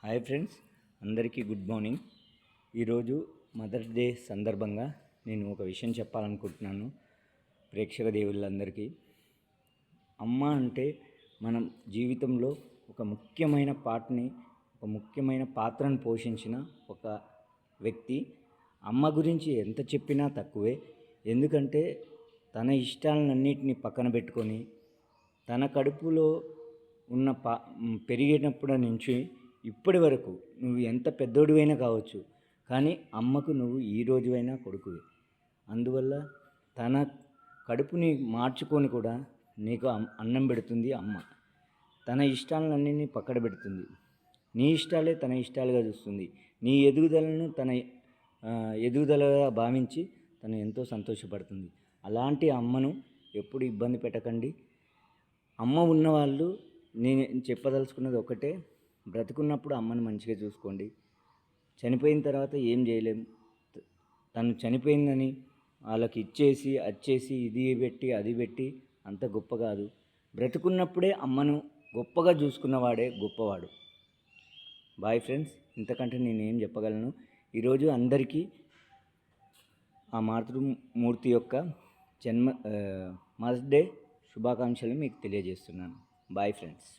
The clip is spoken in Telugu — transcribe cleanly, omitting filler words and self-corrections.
హాయ్ ఫ్రెండ్స్, అందరికీ గుడ్ మార్నింగ్. ఈరోజు మదర్స్ డే సందర్భంగా నేను ఒక విషయం చెప్పాలనుకుంటున్నాను ప్రేక్షక దేవుళ్ళందరికీ. అమ్మ అంటే మనం జీవితంలో ఒక ముఖ్యమైన పాత్రను పోషించిన ఒక వ్యక్తి. అమ్మ గురించి ఎంత చెప్పినా తక్కువే. ఎందుకంటే తన ఇష్టాలన్నింటినీ పక్కన పెట్టుకొని తన కడుపులో ఉన్న పెరిగినప్పటి నుంచి ఇప్పటి వరకు నువ్వు ఎంత పెద్దోడివైనా కావచ్చు, కానీ అమ్మకు నువ్వు ఈ రోజువైనా కొడుకువి. అందువల్ల తన కడుపుని మార్చుకొని కూడా నీకు అన్నం పెడుతుంది అమ్మ. తన ఇష్టాలన్నింటినీ పక్కన పెడుతుంది. నీ ఇష్టాలే తన ఇష్టాలుగా చూస్తుంది. నీ ఎదుగుదలను తన ఎదుగుదలగా భావించి తను ఎంతో సంతోషపడుతుంది. అలాంటి అమ్మను ఎప్పుడు ఇబ్బంది పెట్టకండి. అమ్మ ఉన్నవాళ్ళు నేను చెప్పదలుచుకున్నది ఒకటే, బ్రతుకున్నప్పుడు అమ్మను మంచిగా చూసుకోండి. చనిపోయిన తర్వాత ఏం చేయలేం. తను చనిపోయిందని వాళ్ళకి వచ్చేసి ఇది పెట్టి అది పెట్టి అంత గొప్ప కాదు. బ్రతుకున్నప్పుడే అమ్మను గొప్పగా చూసుకున్నవాడే గొప్పవాడు. బాయ్ ఫ్రెండ్స్, ఇంతకంటే నేనేం చెప్పగలను. ఈరోజు అందరికీ ఆ మాతృమూర్తి యొక్క మదర్స్ డే శుభాకాంక్షలు మీకు తెలియజేస్తున్నాను. Bye friends.